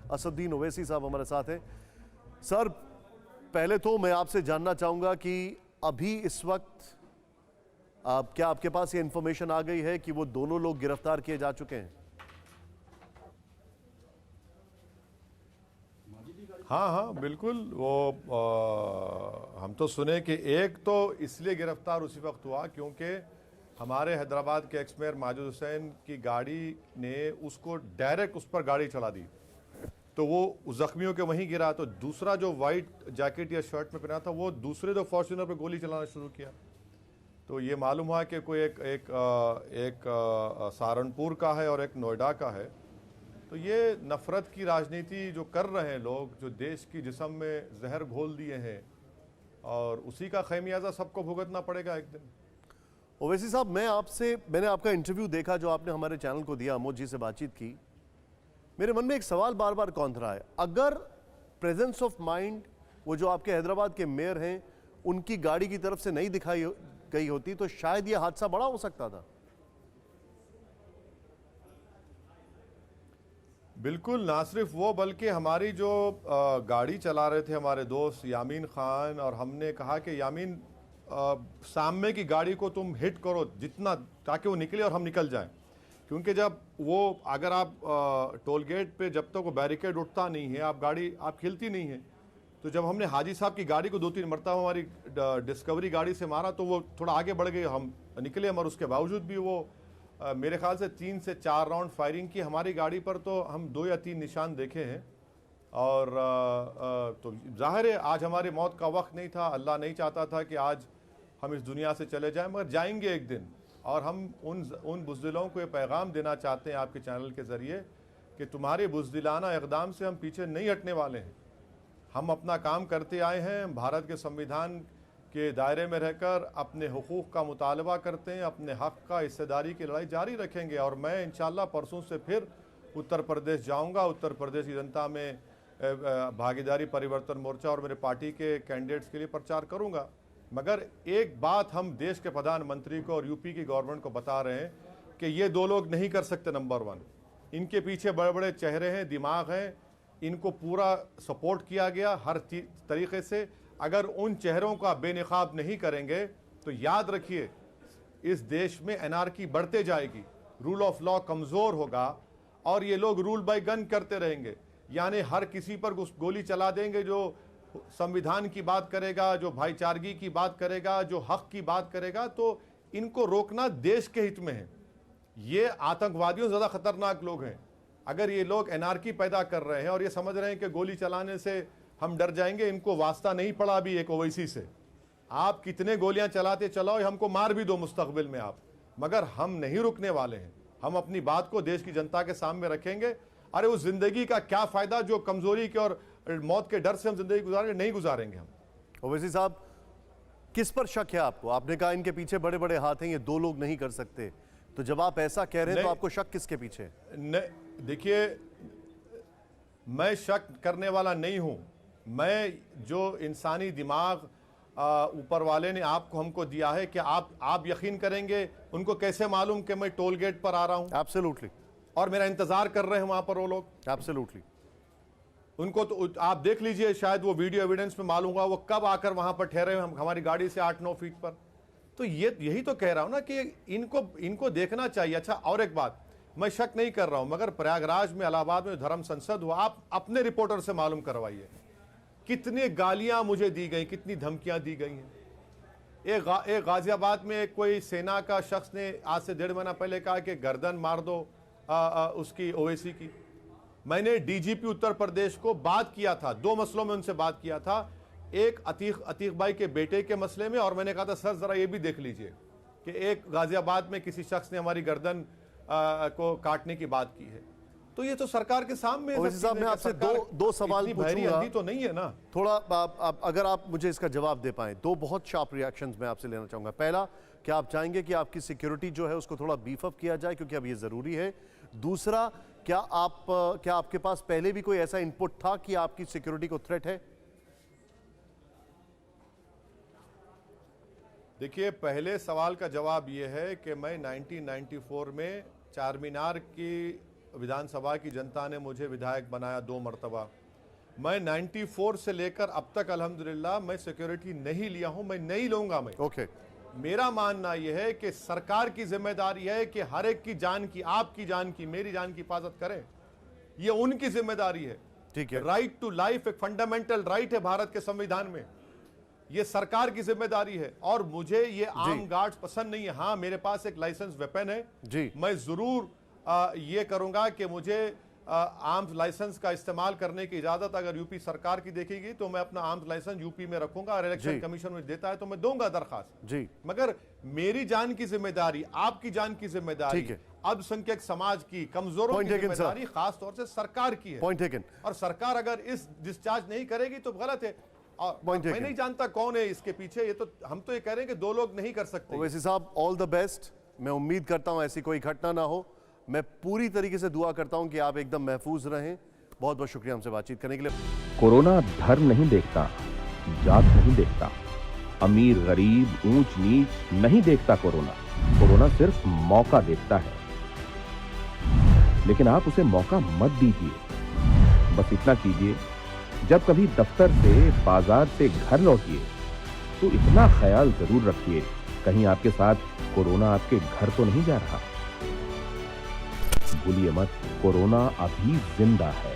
असदुद्दीन ओवैसी साहब हमारे साथ हैं। सर, पहले तो मैं आपसे जानना चाहूंगा कि अभी इस वक्त क्या आपके पास ये इंफॉर्मेशन आ गई है कि वो दोनों लोग गिरफ्तार किए जा चुके हैं? हाँ हाँ बिल्कुल। वो हम तो सुने कि एक तो इसलिए गिरफ्तार उसी वक्त हुआ क्योंकि हमारे हैदराबाद के एक्स मेयर माजिद हुसैन की गाड़ी ने उसको डायरेक्ट उस पर गाड़ी चला दी, तो वो जख्मियों के वहीं गिरा। तो दूसरा जो वाइट जैकेट या शर्ट में पहना था वो दूसरे दो फॉर्च्यूनर पर गोली चलाना शुरू किया। तो ये मालूम हुआ कि कोई एक सहारनपुर का है और एक नोएडा का है। तो ये नफरत की राजनीति जो कर रहे हैं लोग, जो देश की जिस्म में जहर घोल दिए हैं, और उसी का खैमियाजा सबको भुगतना पड़ेगा एक दिन। ओवैसी साहब, मैंने आपका इंटरव्यू देखा जो आपने हमारे चैनल को दिया, अमोद जी से बातचीत की। मेरे मन में एक सवाल बार बार कौंध रहा है, अगर प्रेजेंस ऑफ माइंड वो जो आपके हैदराबाद के मेयर हैं उनकी गाड़ी की तरफ से नहीं दिखाई गई होती तो शायद ये हादसा बड़ा हो सकता था। बिल्कुल, ना सिर्फ वो बल्कि हमारी जो गाड़ी चला रहे थे हमारे दोस्त यामीन खान, और हमने कहा कि यामीन सामने की गाड़ी को तुम हिट करो जितना, ताकि वो निकले और हम निकल जाएं। क्योंकि जब वो अगर आप टोल गेट पे जब तक वो बैरिकेड उठता नहीं है, गाड़ी आप खिलती नहीं है। तो जब हमने हाजी साहब की गाड़ी को 2-3 मरतबा हमारी डिस्कवरी गाड़ी से मारा तो वो थोड़ा आगे बढ़ गए, हम निकले, मगर उसके बावजूद भी वो मेरे ख्याल से 3 से 4 राउंड फायरिंग की हमारी गाड़ी पर। तो हम 2 या 3 निशान देखे हैं। और तो जाहिर है आज हमारी मौत का वक्त नहीं था, अल्लाह नहीं चाहता था कि आज हम इस दुनिया से चले जाएं, मगर जाएंगे एक दिन। और हम उन बुज़दिलों को ये पैगाम देना चाहते हैं आपके चैनल के ज़रिए कि तुम्हारे बुज़दिलाना इक़दाम से हम पीछे नहीं हटने वाले हैं। हम अपना काम करते आए हैं, भारत के संविधान के दायरे में रहकर अपने हुकूक़ का मुतालबा करते हैं, अपने हक़ का हिस्सेदारी की लड़ाई जारी रखेंगे। और मैं इंशाअल्लाह परसों से फिर उत्तर प्रदेश जाऊंगा। उत्तर प्रदेश की जनता में भागीदारी परिवर्तन मोर्चा और मेरे पार्टी के कैंडिडेट्स के लिए प्रचार करूंगा। मगर एक बात हम देश के प्रधानमंत्री को और यूपी की गवर्नमेंट को बता रहे हैं कि ये 2 लोग नहीं कर सकते। नंबर 1, इनके पीछे बड़े बड़े चेहरे हैं, दिमाग हैं, इनको पूरा सपोर्ट किया गया हर तरीके से। अगर उन चेहरों का बेनकाब नहीं करेंगे तो याद रखिए इस देश में एनार्की बढ़ते जाएगी, रूल ऑफ लॉ कमज़ोर होगा और ये लोग रूल बाय गन करते रहेंगे। यानी हर किसी पर गोली चला देंगे जो संविधान की बात करेगा, जो भाईचारगी की बात करेगा, जो हक की बात करेगा। तो इनको रोकना देश के हित में है। ये आतंकवादियों से ज़्यादा खतरनाक लोग हैं। अगर ये लोग एनार्की पैदा कर रहे हैं और ये समझ रहे हैं कि गोली चलाने से हम डर जाएंगे, इनको वास्ता नहीं पड़ा अभी एक ओवैसी से। आप कितने गोलियां चलाते चलाओ, हमको मार भी दो मुस्तकबिल में आप, मगर हम नहीं रुकने वाले हैं। हम अपनी बात को देश की जनता के सामने रखेंगे। अरे उस जिंदगी का क्या फायदा जो कमजोरी के और मौत के डर से हम जिंदगी गुजारेंगे, नहीं गुजारेंगे हम। ओवैसी साहब, किस पर शक है आपको? आपने कहा इनके पीछे बड़े बड़े हाथ हैं, ये 2 लोग नहीं कर सकते, तो जब आप ऐसा कह रहे हैं तो आपको शक किसके पीछे? देखिए, मैं शक करने वाला नहीं हूं। मैं जो इंसानी दिमाग ऊपर वाले ने आपको हमको दिया है कि आप यकीन करेंगे उनको कैसे मालूम कि मैं टोल गेट पर आ रहा हूं? एब्सोल्युटली। और मेरा इंतजार कर रहे हैं वहां पर वो लोग। एब्सोल्युटली। उनको तो आप देख लीजिए, शायद वो वीडियो एविडेंस में मालूम होगा वो कब आकर वहां पर ठहरे हम हमारी गाड़ी से 8-9 फीट पर। तो यही तो कह रहा हूं ना कि इनको देखना चाहिए। अच्छा, और एक बात, मैं शक नहीं कर रहा हूं, मगर प्रयागराज में, इलाहाबाद में धर्म संसद हुआ, आप अपने रिपोर्टर से मालूम करवाइए कितनी गालियां मुझे दी गई, कितनी धमकियां दी गई हैं। एक गाजियाबाद में कोई सेना का शख्स ने आज से 1.5 महीना पहले कहा कि गर्दन मार दो उसकी ओवैसी की। मैंने डीजीपी उत्तर प्रदेश को बात किया था, 2 मसलों में उनसे बात किया था। एक अतीक भाई के बेटे के मसले में, और मैंने कहा था सर जरा ये भी देख लीजिए कि एक गाजियाबाद में किसी शख्स ने हमारी गर्दन को काटने की बात की है। तो ये तो सरकार के सामने। साहब, मैं आपसे दो सवाल पूछूंगा, तो नहीं है ना थोड़ा अगर आप मुझे इसका जवाब दे पाएं। 2 बहुत शार्प रिएक्शंस मैं आपसे लेना चाहूंगा। पहला, क्या आप चाहेंगे कि आपकी सिक्योरिटी जो है उसको थोड़ा बीफ अप किया जाए क्योंकि अब ये जरूरी है? दूसरा, क्या आपके पास पहले भी कोई ऐसा इनपुट था कि आपकी सिक्योरिटी को थ्रेट है? देखिए, पहले सवाल का जवाब यह है कि मैं 1994 में चार मीनार की विधानसभा की जनता ने मुझे विधायक बनाया 2 मरतबा। मैं 94 से लेकर अब तक अल्हम्दुलिल्लाह मैं सिक्योरिटी नहीं लिया हूं, मैं नहीं लूंगा। मैं ओके, मेरा मानना यह है कि सरकार की जिम्मेदारी है कि हर एक की जान की, आपकी जान की, मेरी जान की हिफाजत करें। ये उनकी जिम्मेदारी है। ठीक है। राइट टू लाइफ एक फंडामेंटल राइट है भारत के संविधान में। ये सरकार की जिम्मेदारी है और मुझे ये आर्म गार्ड्स पसंद नहीं है। हाँ, मेरे पास एक लाइसेंस वेपन है जी। मैं जरूर ये करूंगा कि मुझे आर्म्स लाइसेंस का इस्तेमाल करने की इजाजत अगर यूपी सरकार की देखेगी तो मैं अपना आर्म्स लाइसेंस यूपी में रखूंगा और इलेक्शन कमीशन में देता है तो मैं दूंगा दरखास्त जी। मगर मेरी जान की जिम्मेदारी, आपकी जान की जिम्मेदारी, ठीक है। अल्पसंख्यक समाज की, कमजोरों Point की taken, जिम्मेदारी खास तौर से सरकार की है। Point taken. और सरकार अगर इस डिस्चार्ज नहीं करेगी तो गलत है। और Point मैं taken. नहीं जानता कौन है इसके पीछे। ये तो हम तो ये कह रहे हैं कि 2 लोग नहीं कर सकते। ओवैसी साहब, ऑल द बेस्ट। मैं उम्मीद करता हूं ऐसी कोई घटना ना हो। मैं पूरी तरीके से दुआ करता हूं कि आप एकदम महफूज रहें। बहुत बहुत शुक्रिया हमसे बातचीत करने के लिए। कोरोना धर्म नहीं देखता, जात नहीं देखता, अमीर गरीब ऊंच नीच नहीं देखता। कोरोना सिर्फ मौका देखता है, लेकिन आप उसे मौका मत दीजिए। बस इतना कीजिए, जब कभी दफ्तर से, बाजार से घर लौटिए तो इतना ख्याल जरूर रखिए कहीं आपके साथ कोरोना आपके घर तो नहीं जा रहा। भूलिए मत, कोरोना अभी जिंदा है।